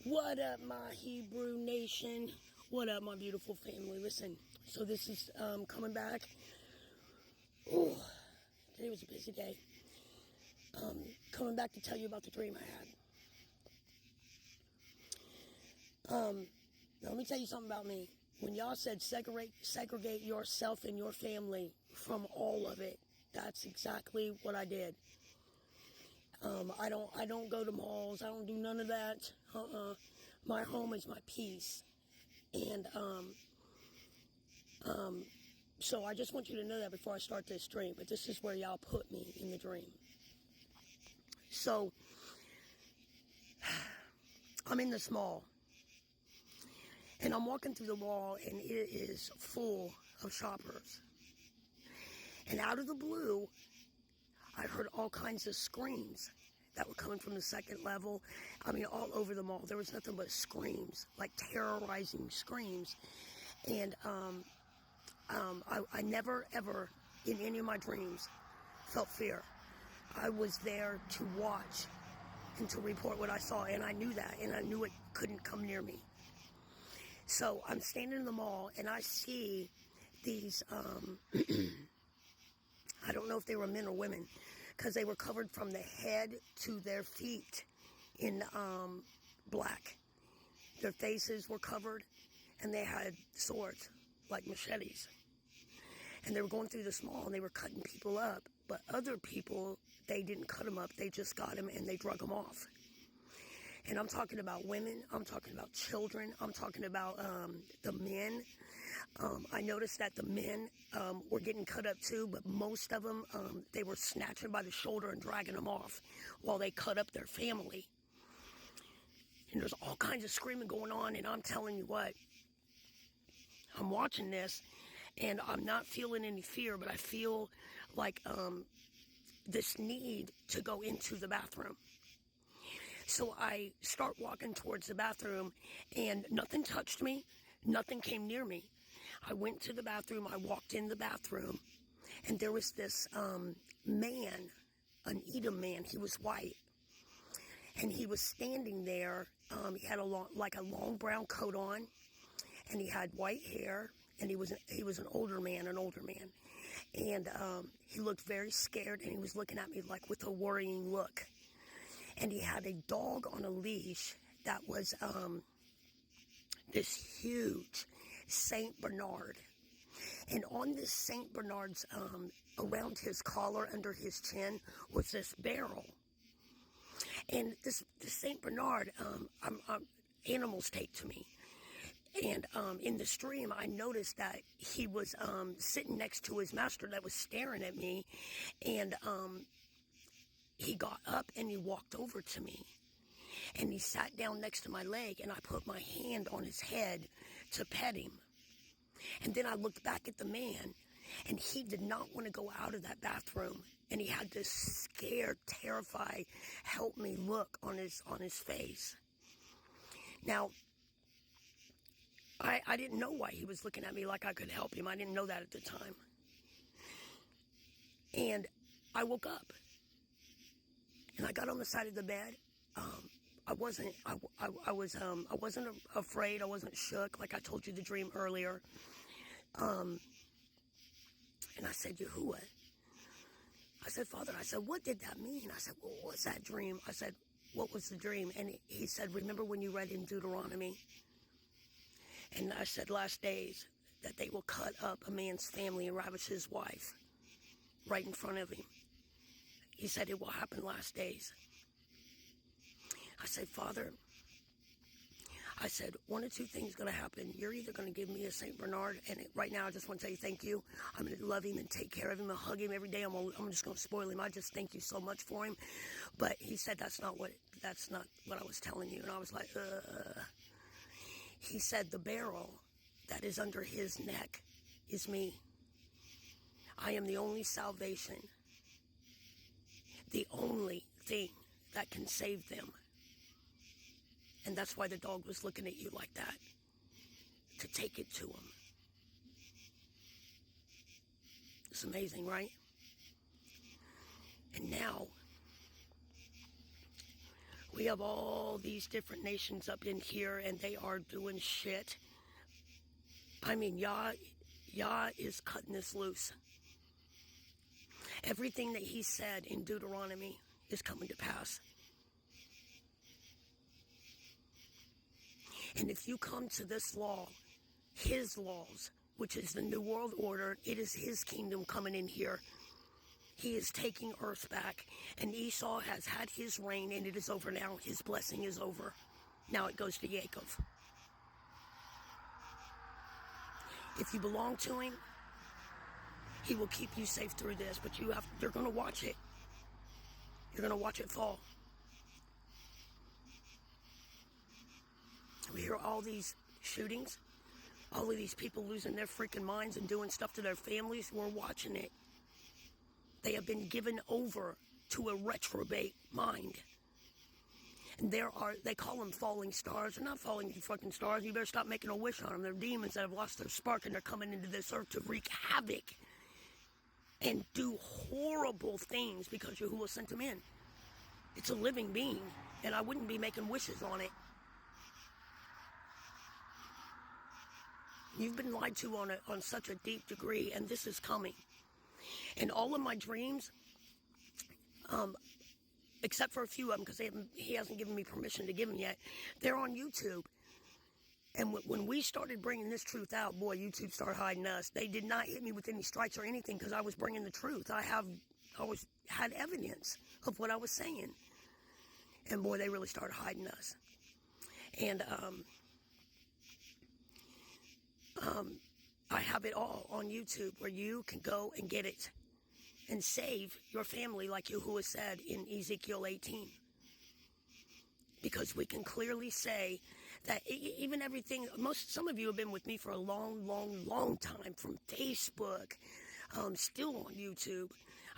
What up, my Hebrew nation? What up, my beautiful family? Listen, so this is coming back. Oh, today was a busy day. Coming back to tell you about the dream I had. Now let me tell you something about me. When y'all said segregate yourself and your family from all of it, that's exactly what I did. I don't go to malls. I don't do none of that. My home is my peace. And so I just want you to know that before I start this dream. But this is where y'all put me in the dream. So I'm in this mall. And I'm walking through the mall, and it is full of shoppers. And out of the blue, I heard all kinds of screams that were coming from the second level. I mean, all over the mall. There was nothing but screams, like terrorizing screams. And I never, ever, in any of my dreams, felt fear. I was there to watch and to report what I saw, and I knew that, and I knew it couldn't come near me. So I'm standing in the mall, and I see these, I don't know if they were men or women, because they were covered from the head to their feet in black. Their faces were covered, and they had swords, like machetes. And they were going through this mall, and they were cutting people up. But other people, they didn't cut them up. They just got them, and they drug them off. And I'm talking about women. I'm talking about children. I'm talking about the men. I noticed that the men were getting cut up too, but most of them, they were snatching by the shoulder and dragging them off while they cut up their family. And there's all kinds of screaming going on, and I'm telling you what, I'm watching this, and I'm not feeling any fear, but I feel like this need to go into the bathroom. So I start walking towards the bathroom, and nothing touched me. Nothing came near me. I went to the bathroom. I walked in the bathroom, and there was this man, an Edom man. He was white, and he was standing there. He had a long brown coat on, and he had white hair, and he was an older man, and he looked very scared, and he was looking at me like with a worrying look. And he had a dog on a leash that was this huge Saint Bernard. And on this Saint Bernard's, around his collar, under his chin, was this barrel. And this Saint Bernard, animals take to me. And in the stream, I noticed that he was sitting next to his master that was staring at me. And he got up and he walked over to me. And he sat down next to my leg, and I put my hand on his head to pet him. And then I looked back at the man, and he did not want to go out of that bathroom. And he had this scared, terrified, help me look on his face. Now, I didn't know why he was looking at me like I could help him. I didn't know that at the time. And I woke up. And I got on the side of the bed. I wasn't afraid. I wasn't shook, like I told you the dream earlier. And I said, Yahuwah. I said, Father, I said, what did that mean? I said, well, what was that dream? I said, what was the dream? And he said, remember when you read in Deuteronomy? And I said, last days, that they will cut up a man's family and ravish his wife right in front of him. He said it will happen last days. I said, Father, I said, one of two things is going to happen. You're either going to give me a St. Bernard, and right now I just want to tell you thank you. I'm going to love him and take care of him and hug him every day. I'm just going to spoil him. I just thank you so much for him. But he said, that's not what I was telling you. And I was like, He said, the barrel that is under his neck is me. I am the only salvation. The only thing that can save them. And that's why the dog was looking at you like that. To take it to him. It's amazing, right? And now, We have all these different nations up in here, and they are doing shit. I mean, Yah is cutting this loose. Everything that he said in Deuteronomy is coming to pass. And if you come to this law, his laws, which is the New World Order, it is his kingdom coming in here. He is taking earth back, and Esau has had his reign, and it is over now. His blessing is over. Now it goes to Yaakov. If you belong to him, he will keep you safe through this, but you're going to watch it. You're going to watch it fall. We hear all these shootings, all of these people losing their freaking minds and doing stuff to their families. We're watching it. They have been given over to a reprobate mind. And they call them falling stars. They're not falling fucking stars. You better stop making a wish on them. They're demons that have lost their spark, and they're coming into this earth to wreak havoc and do horrible things because Yahuwah sent them in. It's a living being, and I wouldn't be making wishes on it. You've been lied to on such a deep degree, and this is coming. And all of my dreams, except for a few of them, because he hasn't given me permission to give them yet, they're on YouTube. And when we started bringing this truth out, boy, YouTube started hiding us. They did not hit me with any strikes or anything because I was bringing the truth. I had evidence of what I was saying. And boy, they really started hiding us. And I have it all on YouTube where you can go and get it and save your family, like Yahuwah said in Ezekiel 18. Because we can clearly say that even everything, some of you have been with me for a long, long, long time, from Facebook, still on YouTube.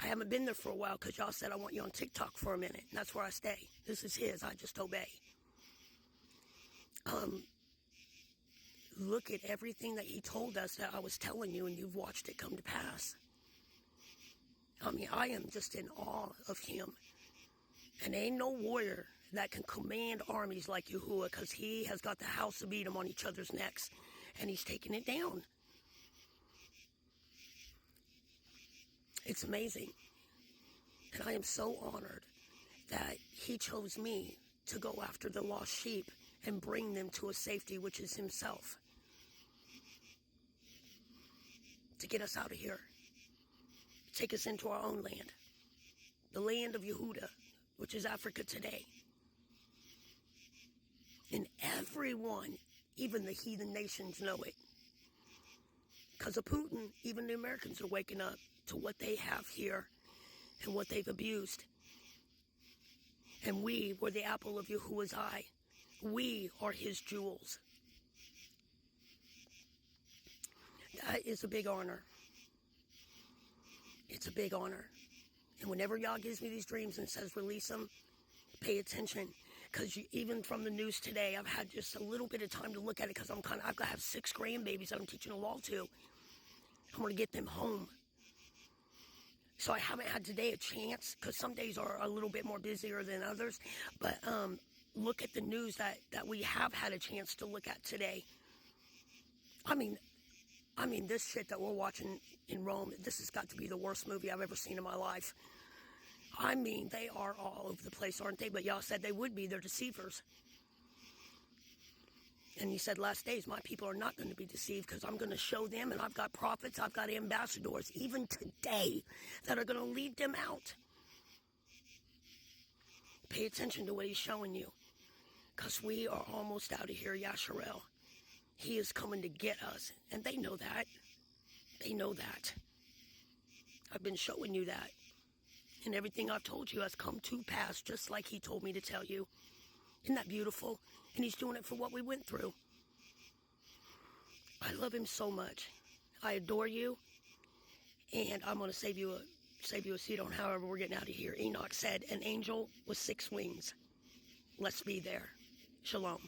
I haven't been there for a while because y'all said I want you on TikTok for a minute, and that's where I stay. This is his, I just obey. Look at everything that he told us that I was telling you, and you've watched it come to pass. I mean, I am just in awe of him. And ain't no warrior that can command armies like Yahuwah, because he has got the house of Edom on each other's necks, and he's taking it down. It's amazing. And I am so honored that he chose me to go after the lost sheep and bring them to a safety, which is himself. To get us out of here. Take us into our own land. The land of Yehuda, which is Africa today. And everyone, even the heathen nations, know it. Because of Putin, even the Americans are waking up to what they have here and what they've abused. And we were the apple of Yahuwah's eye. We are his jewels. That is a big honor. It's a big honor. And whenever Yah gives me these dreams and says release them, pay attention. Because even from the news today, I've had just a little bit of time to look at it because I've got to have 6 grandbabies that I'm teaching the law to. I want to get them home. So I haven't had today a chance, because some days are a little bit more busier than others. But look at the news that we have had a chance to look at today. I mean, this shit that we're watching in Rome, this has got to be the worst movie I've ever seen in my life. I mean, they are all over the place, aren't they? But y'all said they would be. They're deceivers. And he said, last days, my people are not going to be deceived, because I'm going to show them, and I've got prophets, I've got ambassadors, even today, that are going to lead them out. Pay attention to what he's showing you, because we are almost out of here, Yasharel. He is coming to get us, and they know that. They know that. I've been showing you that. And everything I've told you has come to pass, just like he told me to tell you. Isn't that beautiful? And he's doing it for what we went through. I love him so much. I adore you. And I'm going to save you a seat on however we're getting out of here. Enoch said, an angel with 6 wings. Let's be there. Shalom.